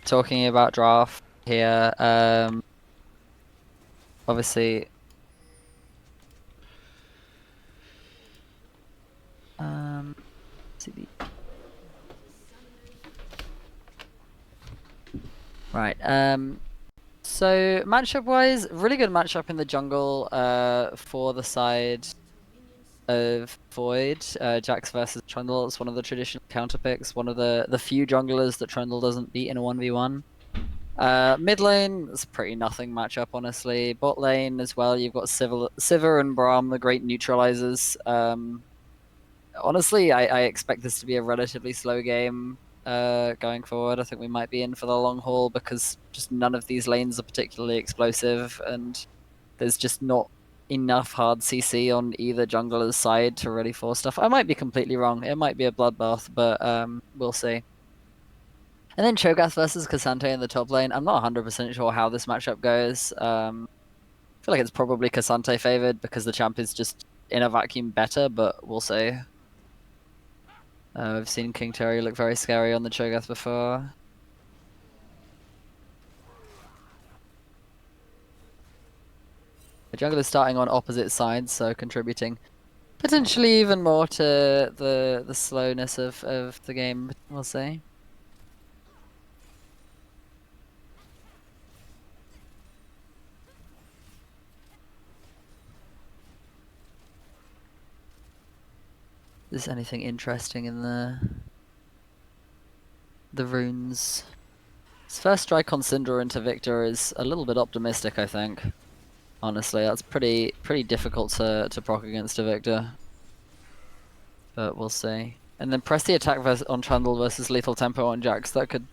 talking about draft here. Obviously, CD. Right. So matchup-wise, really good matchup in the jungle. For the side of Void, Jax versus Trundle. It's one of the traditional counter picks. One of the few junglers that Trundle doesn't beat in a 1v1. Mid lane is pretty nothing matchup, honestly. Bot lane as well, you've got Sivir and Braum, the great neutralizers. Honestly, I expect this to be a relatively slow game going forward. I think we might be in for the long haul because just none of these lanes are particularly explosive, and there's just not enough hard CC on either jungler's side to really force stuff. I might be completely wrong. It might be a bloodbath, but we'll see. And then Cho'Gath versus K'Sante in the top lane. I'm not 100% sure how this matchup goes. I feel like it's probably K'Sante favored because the champ is just in a vacuum better, but we'll see. I've seen King Terry look very scary on the Cho'Gath before. The jungle is starting on opposite sides, so contributing potentially even more to the slowness of the game, we'll see. Is anything interesting in the runes? His first strike on Syndra into Victor is a little bit optimistic, I think. Honestly, that's pretty difficult to proc against a Victor. But we'll see. And then press the attack on Trundle versus lethal tempo on Jax. That could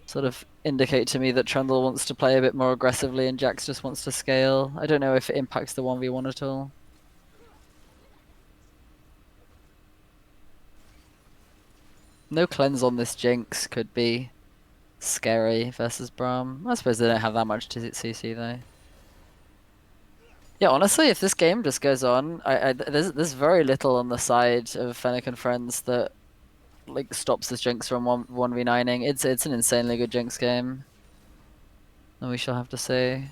sort of indicate to me that Trundle wants to play a bit more aggressively and Jax just wants to scale. I don't know if it impacts the 1v1 at all. No cleanse on this Jinx could be scary versus Braum. I suppose they don't have that much to CC though. Yeah, honestly, if this game just goes on, there's very little on the side of Fennec and friends that like stops this Jinx from 1v9ing. It's an insanely good Jinx game. And we shall have to see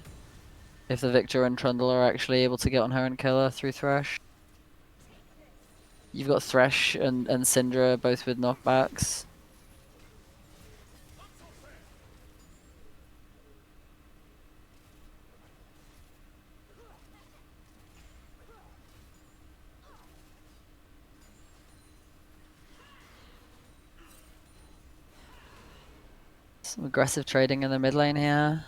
if the Victor and Trundle are actually able to get on her and kill her through Thresh. You've got Thresh and Syndra both with knockbacks. Some aggressive trading in the mid lane here.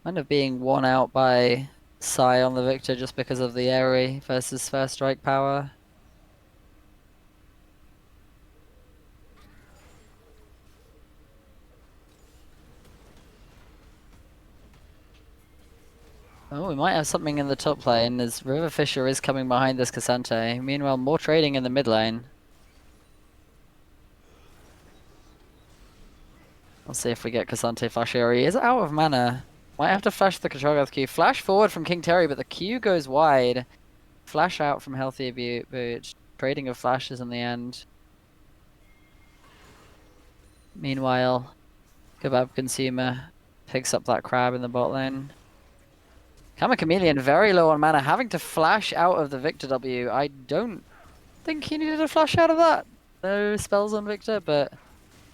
Kind of being won out by Psy on the Victor just because of the AoE versus first strike power. Oh, we might have something in the top lane as River Fisher is coming behind this K'Sante. Meanwhile, more trading in the mid lane. Let's see if we get K'Sante flash here. He is out of mana. Might have to flash the Cho'Gath Q. Flash forward from King Terry, but the Q goes wide. Flash out from Healthy Boot. Trading of flashes in the end. Meanwhile, Kebab Consumer picks up that crab in the bot lane. Kama Chameleon very low on mana, having to flash out of the Victor W. I don't think he needed a flash out of that. No spells on Victor, but I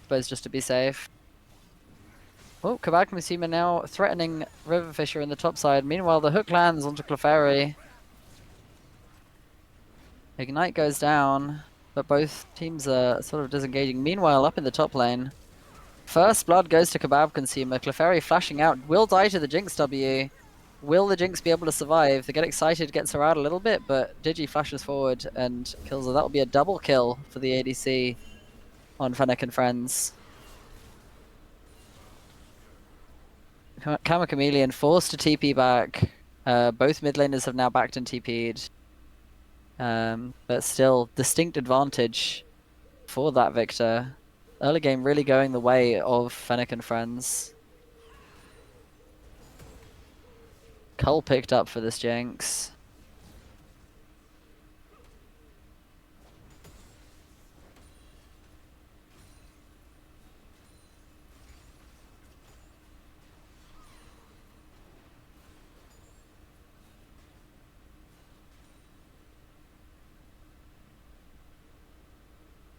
suppose just to be safe. Oh, Kebab Consumer now threatening River Fisher in the top side. Meanwhile, the hook lands onto Clefairy. Ignite goes down, but both teams are sort of disengaging. Meanwhile, up in the top lane, first blood goes to Kebab Consumer. Clefairy flashing out, will die to the Jinx W. Will the Jinx be able to survive? They get excited, gets her out a little bit, but Digi flashes forward and kills her. That will be a double kill for the ADC on Fennec and friends. Kama Chameleon forced to TP back. Both mid laners have now backed and TP'd. But still, distinct advantage for that Victor. Early game really going the way of Fennec and friends. Cull picked up for this Jinx.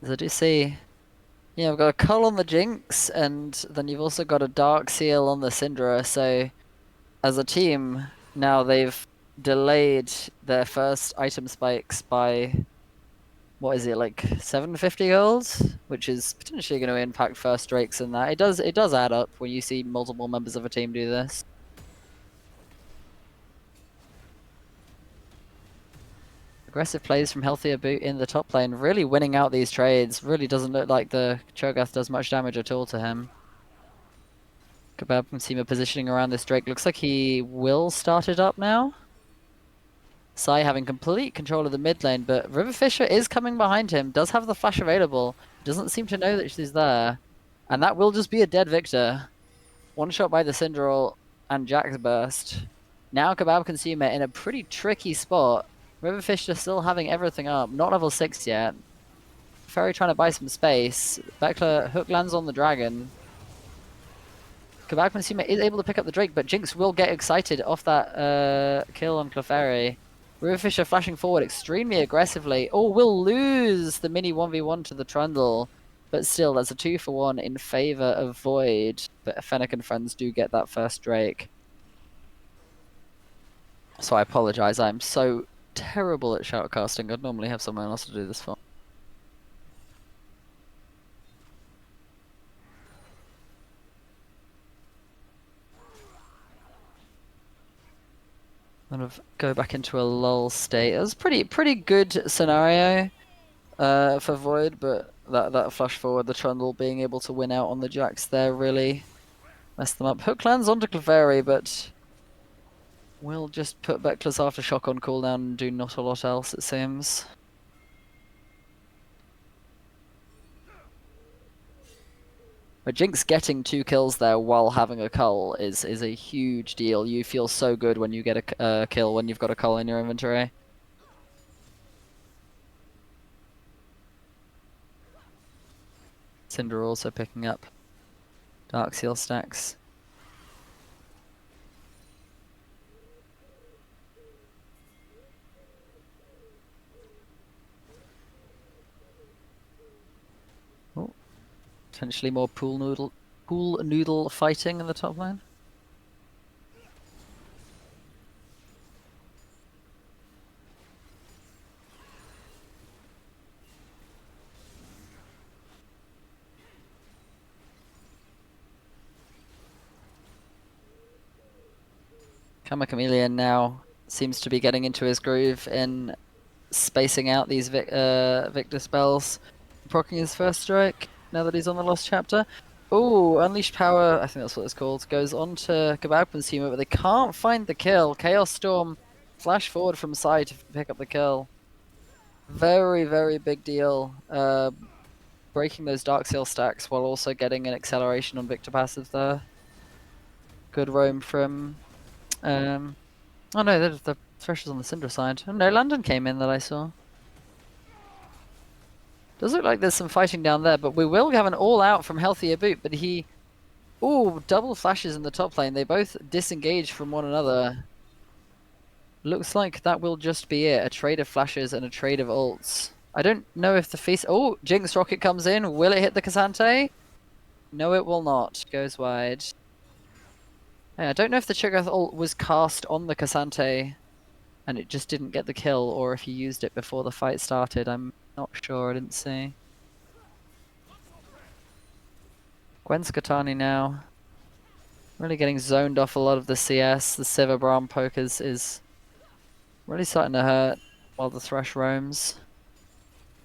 As I do see, yeah, we've got a Cull on the Jinx, and then you've also got a Dark Seal on the Syndra, so as a team, now they've delayed their first item spikes by, what is it, like 750 gold? Which is potentially going to impact first Drakes in that. It does add up when you see multiple members of a team do this. Aggressive plays from Healthier Boot in the top lane, really winning out these trades. Really doesn't look like the Cho'Gath does much damage at all to him. Kebab from Seema positioning around this Drake. Looks like he will start it up now. Sai having complete control of the mid lane, but River Fisher is coming behind him, does have the flash available, doesn't seem to know that she's there. And that will just be a dead Victor. One shot by the Cinderall and Jack's burst. Now Kebab Consumer in a pretty tricky spot. River Fisher still having everything up, not level 6 yet. Ferry trying to buy some space. Beckler hook lands on the dragon. Kebab Consumer is able to pick up the Drake, but Jinx will get excited off that kill on Clefairy. River Fisher flashing forward extremely aggressively. Oh, will lose the mini 1v1 to the Trundle. But still, that's a 2-for-1 in favor of Void. But Fennec and friends do get that first Drake. So I apologize. I'm so terrible at shoutcasting. I'd normally have someone else to do this for. Kind of go back into a lull state. It was pretty good scenario for Void, but that flash forward, the Trundle being able to win out on the Jacks there really messed them up. Hook lands onto Clefairy, but we'll just put Beckler's Aftershock on cooldown and do not a lot else, it seems. But Jinx getting 2 kills there while having a cull is a huge deal. You feel so good when you get a kill when you've got a cull in your inventory. Cinder also picking up Dark Seal stacks. Oh, potentially more pool noodle fighting in the top lane. Karma Chameleon now seems to be getting into his groove in spacing out these Victor spells, proccing his first strike now that he's on the Lost Chapter. Oh, Unleashed Power, I think that's what it's called, goes on to Kebab Consumer, but they can't find the kill. Chaos Storm flash forward from side to pick up the kill. Very, very big deal. Breaking those Dark Seal stacks while also getting an acceleration on Victor passive there. Good roam from oh no, the Thresher's on the Syndra side. Oh no, London came in that I saw. Does look like there's some fighting down there, but we will have an all-out from Healthier Boot, but he... Ooh, double flashes in the top lane. They both disengage from one another. Looks like that will just be it. A trade of flashes and a trade of ults. I don't know if the feast... Oh, Jinx Rocket comes in. Will it hit the Cassante? No, it will not. Goes wide. Yeah, I don't know if the Cho'Gath ult was cast on the Cassante and it just didn't get the kill, or if he used it before the fight started. I'm not sure, I didn't see. Gwen Skatani now. Really getting zoned off a lot of the CS. The Sivir Braum poke is really starting to hurt while the Thresh roams.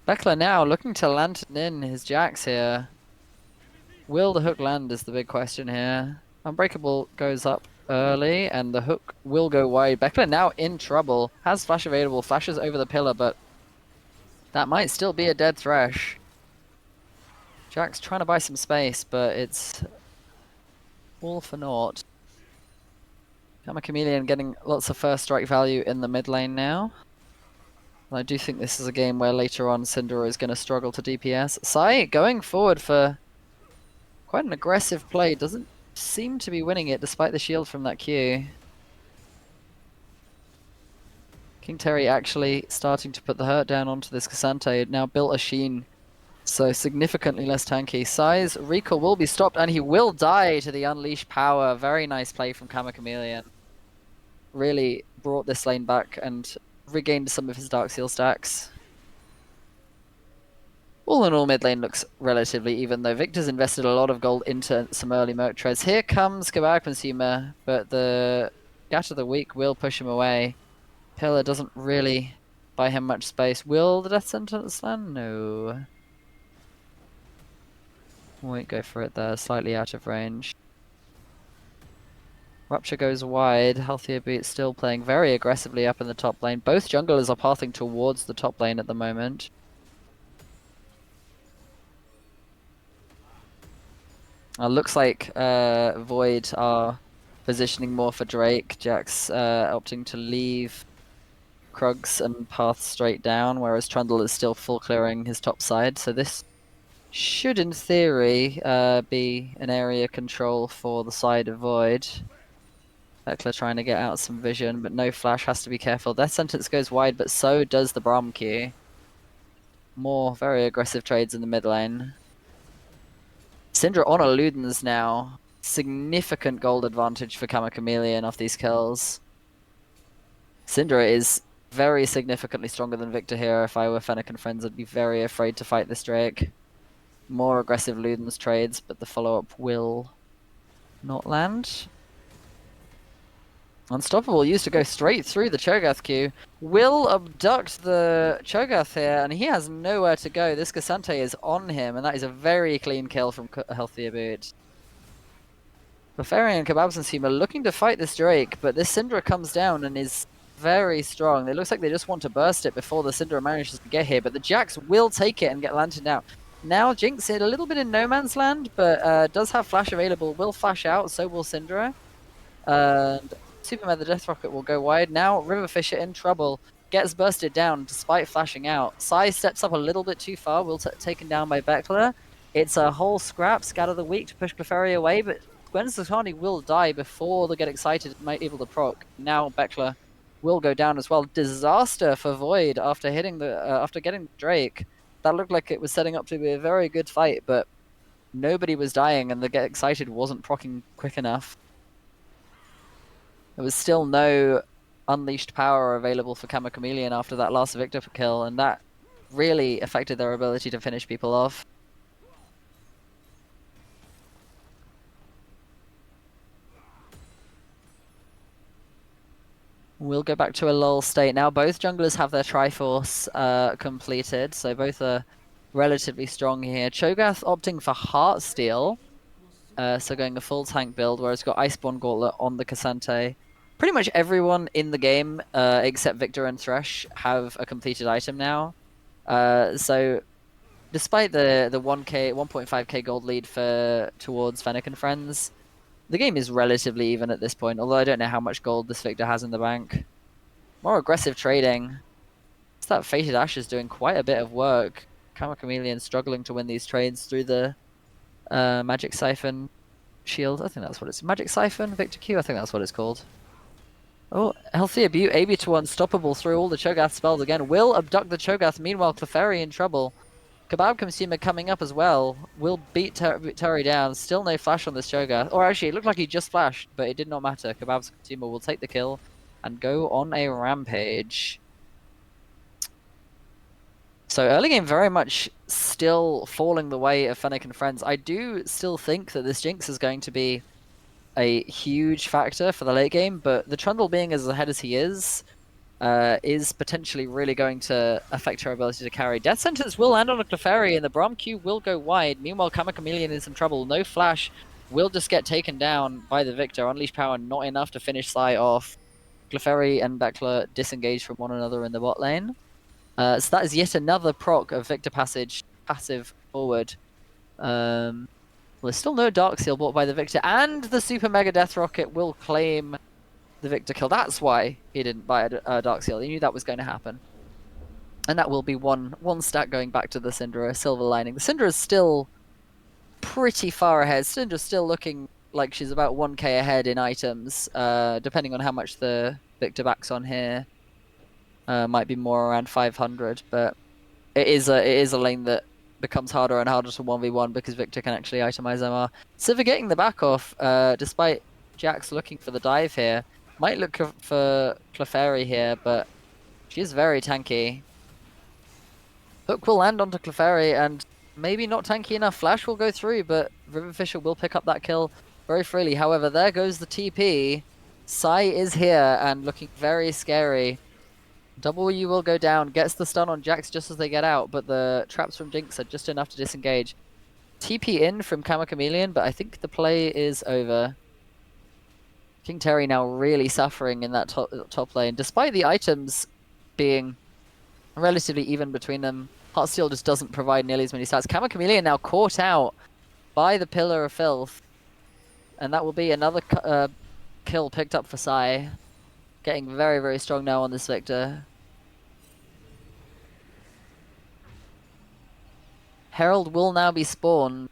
Beckler now looking to lantern in his Jax here. Will the hook land is the big question here. Unbreakable goes up early, and the hook will go wide. Beckler now in trouble. Has flash available, flashes over the pillar, but that might still be a dead Thresh. Jack's trying to buy some space, but it's all for naught. Karma Chameleon getting lots of first strike value in the mid lane now. And I do think this is a game where later on Syndra is going to struggle to DPS. Sai going forward for quite an aggressive play. Doesn't seem to be winning it despite the shield from that Q. King Terry actually starting to put the hurt down onto this Cassante. Now built a Sheen So significantly less tanky. Size, recall will be stopped, and he will die to the unleashed power. Very nice play from Kama Chameleon. Really brought this lane back and regained some of his Dark Seal stacks. All in all, mid lane looks relatively even, though Victor's invested a lot of gold into some early Merc trades. Here comes Kebab Consumer, but the Scat of the Week will push him away. Pillar doesn't really buy him much space. Will the Death Sentence land? No. Won't go for it there, slightly out of range. Rupture goes wide, Healthier Beat still playing very aggressively up in the top lane. Both junglers are pathing towards the top lane at the moment. Looks like Void are positioning more for Drake. Jack's opting to leave Krugs and path straight down, whereas Trundle is still full clearing his top side. So this should, in theory, be an area control for the side of Void. Hecla trying to get out some vision, but no flash, has to be careful. Death Sentence goes wide, but so does the Braum Q. More very aggressive trades in the mid lane. Syndra on a Ludens now. Significant gold advantage for Kama Chameleon off these kills. Syndra is very significantly stronger than Victor here. If I were Fennec and friends, I'd be very afraid to fight this Drake. More aggressive Ludens trades, but the follow-up will not land. Unstoppable used to go straight through the Cho'Gath queue. Will abduct the Cho'Gath here, and he has nowhere to go. This Cassante is on him, and that is a very clean kill from Healthier Boot. Befarian and Kebabs and Seam are looking to fight this Drake, but this Syndra comes down and is very strong. It looks like they just want to burst it before the Syndra manages to get here, but the Jax will take it and get lanterned out. Now Jinx hit a little bit in no man's land, but does have flash available, will flash out, so will Syndra. And Superman the Death Rocket will go wide. Now Riverfisher in trouble. Gets bursted down despite flashing out. Sai steps up a little bit too far. Will taken down by Beckler. It's a whole scrap. Scatter the Weak to push Clefairy away, but Gwen Stefani will die before they get excited and might able to proc. Now Beckler will go down as well. Disaster for Void after hitting the after getting Drake. That looked like it was setting up to be a very good fight, but nobody was dying and the get excited wasn't proccing quick enough. There was still no unleashed power available for Kama Chameleon after that last Victor kill, and that really affected their ability to finish people off. We'll go back to a lull state. Now both junglers have their Triforce completed, so both are relatively strong here. Cho'Gath opting for Heartsteel, so going a full tank build, whereas got Iceborne Gauntlet on the Cassante. Pretty much everyone in the game, except Victor and Thresh, have a completed item now. So despite the 1.5k gold lead towards Fennec and friends, the game is relatively even at this point, although I don't know how much gold this Victor has in the bank. More aggressive trading. It's that Fated Ashes doing quite a bit of work. Kama Chameleon struggling to win these trades through the Magic Siphon shield. I think that's what it's... Magic Siphon? Victor Q? I think that's what it's called. Oh, Healthier Butte, able to unstoppable through all the Cho'Gath spells again. Will abduct the Cho'Gath, meanwhile Clefairy in trouble. Kebab Consumer coming up as well. Will beat Terry down. Still no flash on this Cho'Gath. Or actually, it looked like he just flashed, but it did not matter. Kebab's Consumer will take the kill and go on a rampage. So early game very much still falling the way of Fennec and friends. I do still think that this Jinx is going to be a huge factor for the late game, but the Trundle being as ahead as he is potentially really going to affect her ability to carry. Death Sentence will land on a Clefairy, and the Braum Q will go wide. Meanwhile, Kama Chameleon is in trouble. No flash. Will just get taken down by the Victor. Unleash power not enough to finish Sai off. Clefairy and Beckler disengage from one another in the bot lane. So that is yet another proc of Victor passage, passive forward. Well, there's still no Dark Seal bought by the Victor, and the Super Mega Death Rocket will claim the Victor kill. That's why he didn't buy a Dark Seal. He knew that was going to happen. And that will be one stack going back to the Syndra, a silver lining. The Syndra is still pretty far ahead. Syndra's still looking like she's about 1k ahead in items, depending on how much the Victor backs on here. Might be more around 500, but it is a lane that becomes harder and harder to 1v1 because Victor can actually itemize MR. Sivir getting the back off, despite Jax looking for the dive here. Might look for Clefairy here, but she's very tanky. Hook will land onto Clefairy, and maybe not tanky enough. Flash will go through, but Riverfisher will pick up that kill very freely. However, there goes the TP. Sai is here and looking very scary. W will go down, gets the stun on Jax just as they get out, but the traps from Jinx are just enough to disengage. TP in from Chameleon, but I think the play is over. King Terry now really suffering in that top lane, despite the items being relatively even between them. Heartsteel just doesn't provide nearly as many stats. Chameleon now caught out by the Pillar of Filth, and that will be another kill picked up for Sai. Getting very, very strong now on this Victor. Herald will now be spawned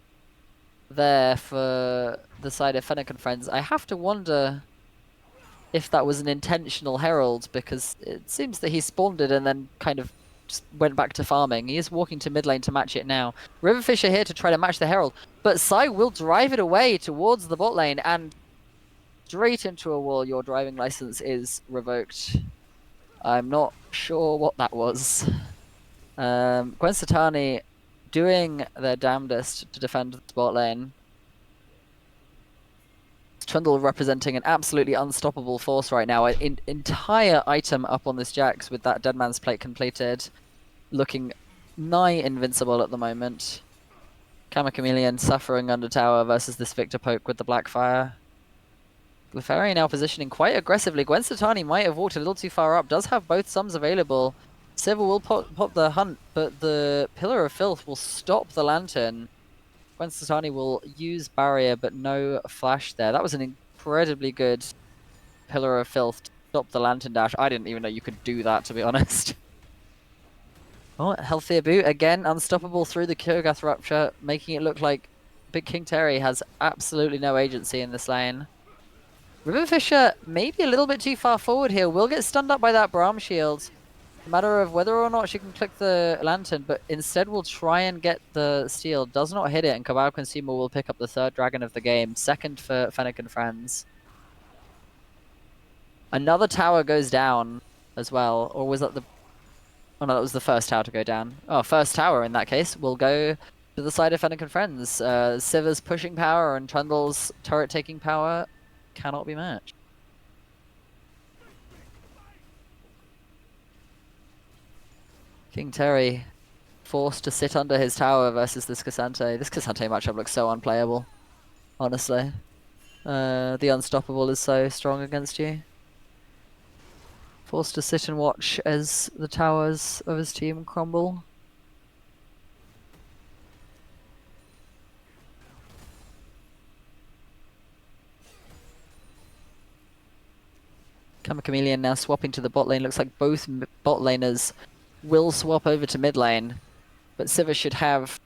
there for the side of Fennec and friends. I have to wonder if that was an intentional Herald, because it seems that he spawned it and then kind of just went back to farming. He is walking to mid lane to match it now. Riverfisher here to try to match the Herald, but Sai will drive it away towards the bot lane and straight into a wall. Your driving license is revoked. I'm not sure what that was. Gwen Satani doing their damnedest to defend the bot lane. Trundle representing an absolutely unstoppable force right now. An entire item up on this Jax with that Dead Man's Plate completed. Looking nigh invincible at the moment. Chameleon suffering under tower versus this Victor poke with the Blackfire. Clefairy now positioning quite aggressively. Gwen Satani might have walked a little too far up. Does have both sums available. Sivir will pop the hunt, but the Pillar of Filth will stop the Lantern. Gwen Satani will use barrier, but no flash there. That was an incredibly good Pillar of Filth to stop the Lantern dash. I didn't even know you could do that, to be honest. Oh, healthier boot. Again, unstoppable through the Cho'Gath Rupture, making it look like Big King Terry has absolutely no agency in this lane. Riverfisher maybe a little bit too far forward here. Will get stunned up by that Braum shield. A matter of whether or not she can click the Lantern, but instead will try and get the steal. Does not hit it, and Cabal Consumer will pick up the third dragon of the game. Second for Fennec and friends. Another tower goes down as well. Or was that the... Oh no, that was the first tower to go down. Oh, first tower in that case will go to the side of Fennec and friends. Sivir's pushing power and Trundle's turret taking power cannot be matched. King Terry forced to sit under his tower versus this Cassante. This Cassante matchup looks so unplayable, honestly. The Unstoppable is so strong against you. Forced to sit and watch as the towers of his team crumble. Chameleon now swapping to the bot lane. Looks like both bot laners will swap over to mid lane, but Sivir should have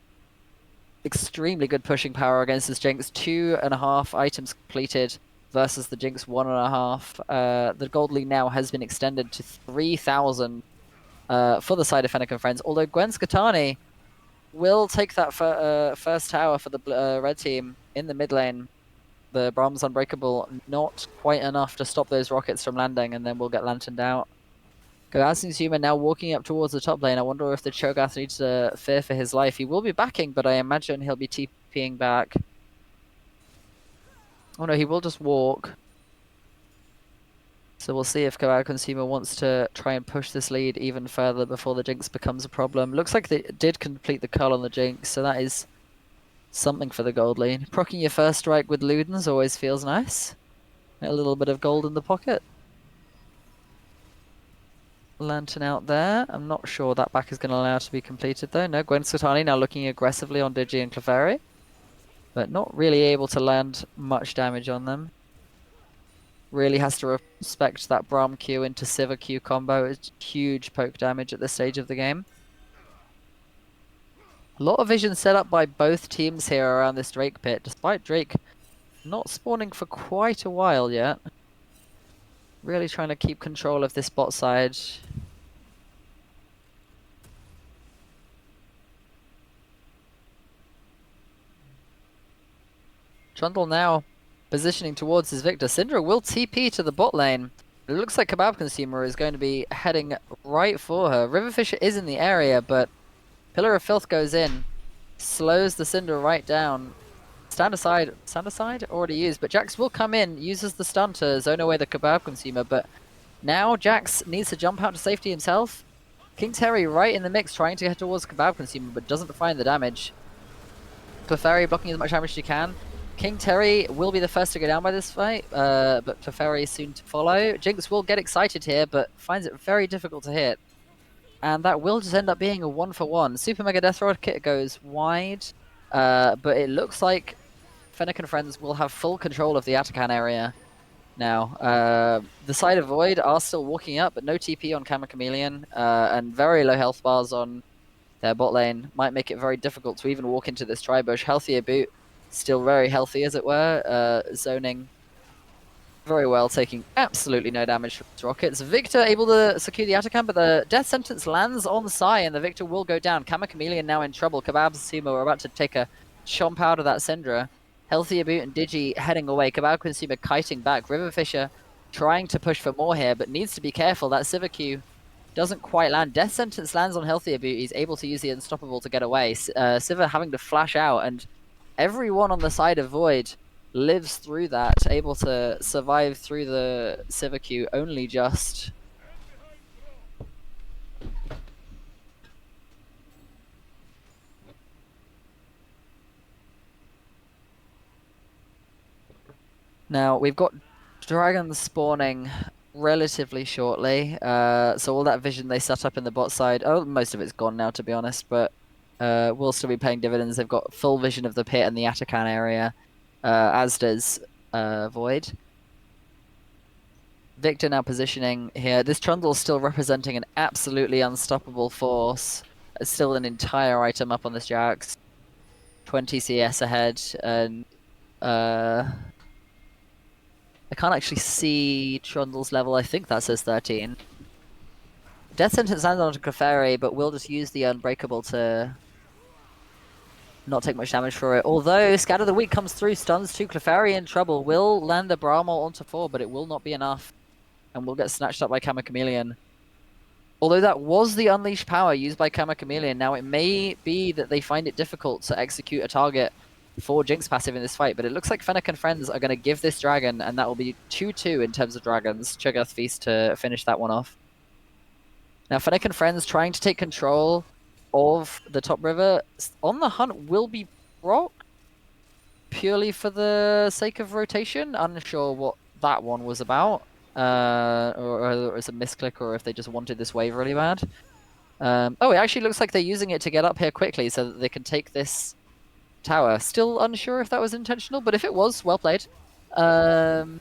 extremely good pushing power against this Jinx. 2.5 items completed versus the Jinx 1.5. The gold lead now has been extended to 3,000 for the side of Fennec and friends, although Gwen Skatani will take that first tower for the red team in the mid lane. The Brahms Unbreakable not quite enough to stop those rockets from landing, and then we'll get lanterned out. Gagasin's human now walking up towards the top lane. I wonder if the Cho'Gath needs to fear for his life. He will be backing, but I imagine he'll be TPing back. Oh no, he will just walk. So we'll see if Cabal Consumer wants to try and push this lead even further before the Jinx becomes a problem. Looks like they did complete the cull on the Jinx, so that is something for the gold lead. Proccing your first strike with Ludens always feels nice. A little bit of gold in the pocket. Lantern out there. I'm not sure that back is going to allow it to be completed though. No, Gwen Satani now looking aggressively on Digi and Clefairy, but not really able to land much damage on them. Really has to respect that Braum Q into Sivir Q combo. It's huge poke damage at this stage of the game. A lot of vision set up by both teams here around this Drake pit, despite Drake not spawning for quite a while yet. Really trying to keep control of this bot side. Trundle now positioning towards his Victor. Syndra will TP to the bot lane. It looks like Kebab Consumer is going to be heading right for her. Riverfisher is in the area, but Pillar of Filth goes in. Slows the Syndra right down. Stand aside already used, but Jax will come in, uses the stun to zone away the Kebab Consumer, but now Jax needs to jump out to safety himself. King Terry right in the mix, trying to head towards Kebab Consumer, but doesn't find the damage. Clefairy blocking as much damage as she can. King Terry will be the first to go down by this fight, but Clefairy is soon to follow. Jinx will get excited here, but finds it very difficult to hit. And that will just end up being a 1-for-1. Super Mega Death Rod kit goes wide, but it looks like Fennec and friends will have full control of the Atakan area now. The side of Void are still walking up, but no TP on Kama Chameleon, and very low health bars on their bot lane. Might make it very difficult to even walk into this tri-bush. Healthier boot, still very healthy as it were, zoning very well, taking absolutely no damage from his rockets. Victor able to secure the Atakan, but the death sentence lands on Sai, and the Victor will go down. Kama Chameleon now in trouble. Kebab's Sumo are about to take a chomp out of that Syndra. Healthier boot and Digi heading away. Kebab Consumer kiting back. Riverfisher trying to push for more here, but needs to be careful. That Sivir Q doesn't quite land. Death Sentence lands on Healthier boot. He's able to use the Unstoppable to get away. Sivir having to flash out, and everyone on the side of Void lives through that, able to survive through the Sivir Q only just. Now, we've got dragons spawning relatively shortly, so all that vision they set up in the bot side, most of it's gone now to be honest, but will still be paying dividends. They've got full vision of the pit and the Atakan area, as does Void. Victor now positioning here. This Trundle's still representing an absolutely unstoppable force. It's still an entire item up on this Jax. 20 CS ahead, and I can't actually see Trundle's level. I think that says 13. Death Sentence lands onto Clefairy, but will just use the Unbreakable to not take much damage for it. Although Scatter the Weak comes through, stuns 2, Clefairy in trouble. Will land the Bramble onto 4, but it will not be enough. And will get snatched up by Kama Chameleon. Although that was the unleashed power used by Kama Chameleon, now it may be that they find it difficult to execute a target for Jinx passive in this fight, but it looks like Fennec and friends are going to give this dragon, and that will be 2-2 in terms of dragons. Cho'Gath Feast to finish that one off. Now Fennec and friends trying to take control of the top river. On the hunt will be Brock, purely for the sake of rotation. Unsure what that one was about, or whether it was a misclick or if they just wanted this wave really bad. Oh, it actually looks like they're using it to get up here quickly so that they can take this tower. Still unsure if that was intentional, but if it was, well played. Kebab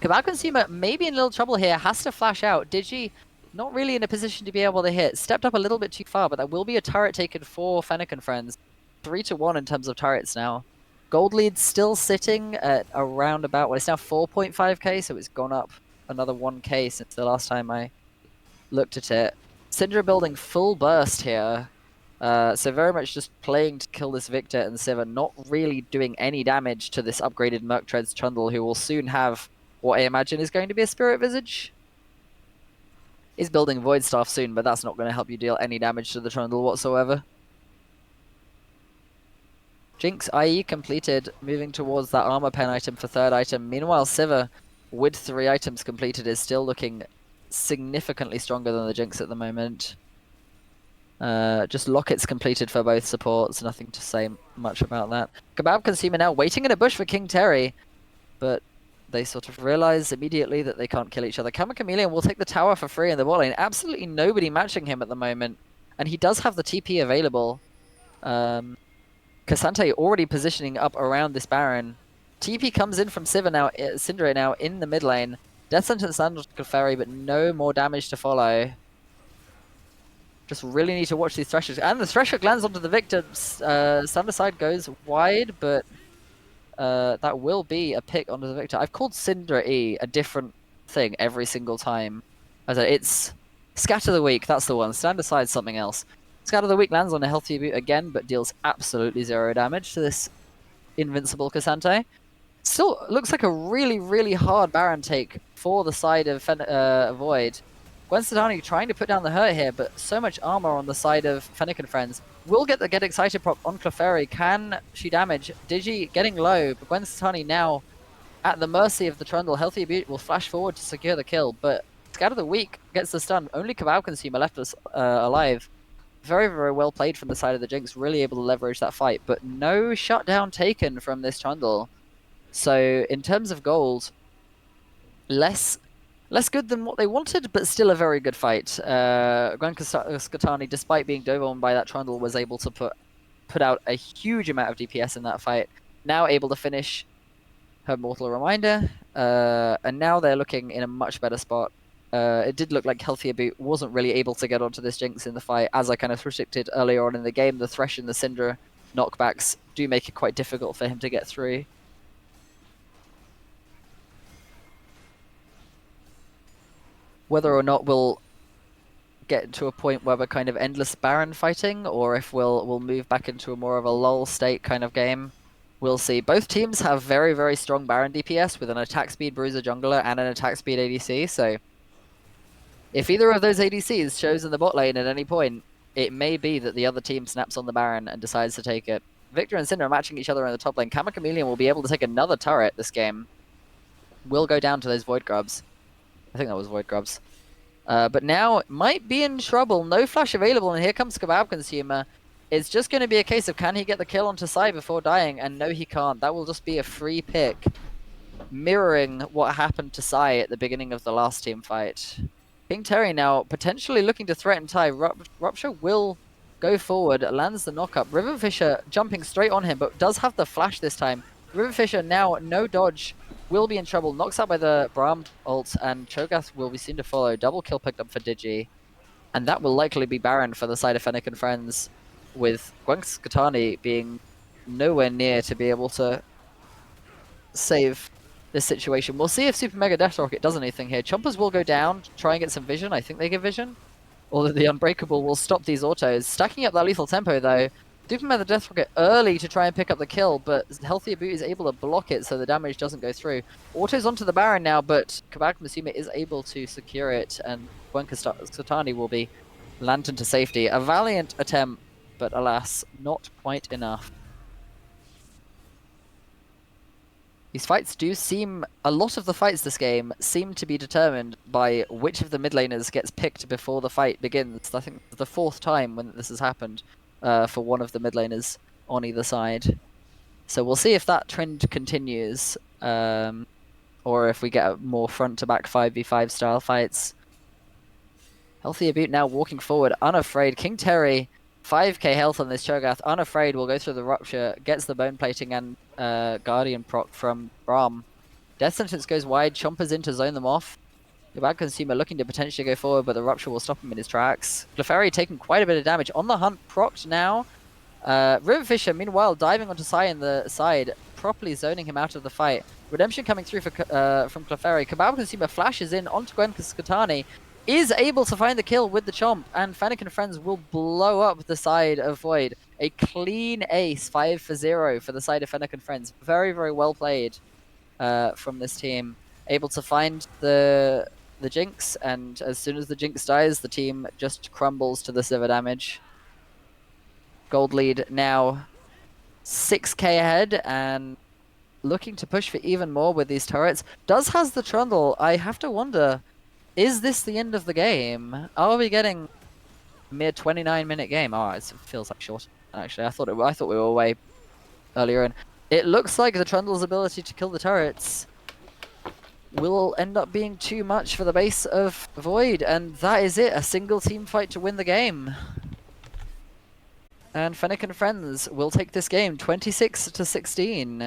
Consumer may be in a little trouble here, has to flash out. Digi not really in a position to be able to hit. Stepped up a little bit too far, but that will be a turret taken for Fennec and friends. 3-1 in terms of turrets now. Gold lead still sitting at around about, well, it's now 4.5k, so it's gone up another 1k since the last time I looked at it. Syndra building full burst here. So very much just playing to kill this Victor and Sivir, not really doing any damage to this upgraded Merc Treads Trundle, who will soon have what I imagine is going to be a Spirit Visage. Is building Void Staff soon, but that's not going to help you deal any damage to the Trundle whatsoever. Jinx IE completed, moving towards that armor pen item for third item. Meanwhile, Sivir, with 3 items completed, is still looking significantly stronger than the Jinx at the moment. Just lockets completed for both supports, nothing to say much about that. Kebab Consumer now waiting in a bush for King Terry, but they sort of realize immediately that they can't kill each other. Kama Chameleon will take the tower for free in the bot lane. Absolutely nobody matching him at the moment, and he does have the TP available. Cassante already positioning up around this Baron. TP comes in from Syndra now in the mid lane. Death Sentence lands on Clefairy, but no more damage to follow. Just really need to watch these Threshers. And the Thresher lands onto the Victor. Sunderside goes wide, but that will be a pick onto the Victor. I've called Syndra E a different thing every single time. It's Scatter the Weak, that's the one. Stand aside something else. Scatter the Weak lands on a healthy boot again, but deals absolutely 0 damage to this invincible Cassante. Still looks like a really, really hard Baron take for the side of Void. Gwen Stefani trying to put down the hurt here, but so much armor on the side of Fennec and friends. Will get the Get Excited prop on Clefairy. Can she damage? Digi getting low, but Gwen Stefani now at the mercy of the Trundle. Healthy Butte will flash forward to secure the kill, but Scatter the Weak gets the stun. Only Cabal Consumer left us alive. Very, very well played from the side of the Jinx. Really able to leverage that fight, but no shutdown taken from this Trundle. So in terms of gold, less good than what they wanted, but still a very good fight. Gwen Skatani, despite being dove on by that Trundle, was able to put out a huge amount of DPS in that fight. Now able to finish her Mortal Reminder, and now they're looking in a much better spot. It did look like Healthier Boot wasn't really able to get onto this Jinx in the fight, as I kind of predicted earlier on in the game. The Thresh and the Syndra knockbacks do make it quite difficult for him to get through. Whether or not we'll get to a point where we're kind of endless Baron fighting, or if we'll move back into a more of a lull state kind of game, we'll see. Both teams have very, very strong Baron DPS with an attack speed Bruiser Jungler and an attack speed ADC, so if either of those ADCs shows in the bot lane at any point, it may be that the other team snaps on the Baron and decides to take it. Victor and Cinder are matching each other in the top lane. Kama Chameleon will be able to take another turret this game. Will go down to those Void Grubs. I think that was Void Grubs. But now might be in trouble. No flash available, and here comes Kebab Consumer. It's just going to be a case of can he get the kill onto Sai before dying, and no he can't. That will just be a free pick, mirroring what happened to Sai at the beginning of the last team fight. King Terry now potentially looking to threaten Tai. Rupture will go forward, lands the knockup. Riverfisher jumping straight on him, but does have the flash this time. Riverfisher now, no dodge, will be in trouble. Knocks out by the Braum ult, and Cho'Gath will be seen to follow. Double kill picked up for Digi. And that will likely be Baron for the side of Fennec and friends, with Gwen Skatani being nowhere near to be able to save this situation. We'll see if Super Mega Death Rocket does anything here. Chompers will go down, try and get some vision. I think they get vision. Although the Unbreakable will stop these autos. Stacking up that lethal tempo though. Super Mega Death Rocket early to try and pick up the kill, but Healthier Boot is able to block it so the damage doesn't go through. Autos onto the Baron now, but Kabak Masuma is able to secure it, and Gwen Satani will be lantern to safety. A valiant attempt, but alas, not quite enough. These fights do seem, a lot of the fights this game seem to be determined by which of the mid laners gets picked before the fight begins. I think the fourth time when this has happened for one of the mid laners on either side. So we'll see if that trend continues, or if we get more front to back 5v5 style fights. Healthier Boot now walking forward, unafraid. King Terry, 5k health on this Cho'Gath, unafraid, will go through the Rupture, gets the bone plating and Guardian proc from Braum. Death Sentence goes wide, Chompers in to zone them off. The Bad Consumer looking to potentially go forward, but the Rupture will stop him in his tracks. Clefairy taking quite a bit of damage. On the hunt, procced now. Riverfisher, meanwhile, diving onto Sai in the side, properly zoning him out of the fight. Redemption coming through for, from Clefairy. Kebab Consumer flashes in onto Gwen Skatani, is able to find the kill with the Chomp, and Fennec and friends will blow up the side of Void. A clean ace, 5-0 for the side of Fennec and friends. Very, very well played from this team. Able to find the Jinx, and as soon as the Jinx dies, the team just crumbles to the Sivir damage. Gold lead now 6k ahead, and looking to push for even more with these turrets. Does has the Trundle. I have to wonder, is this the end of the game? Are we getting a mere 29-minute game? Oh, it feels like short. Actually, I thought we were way earlier in. It looks like the Trundle's ability to kill the turrets will end up being too much for the base of Void, and that is it. A single team fight to win the game. And Fennec and friends will take this game 26-16.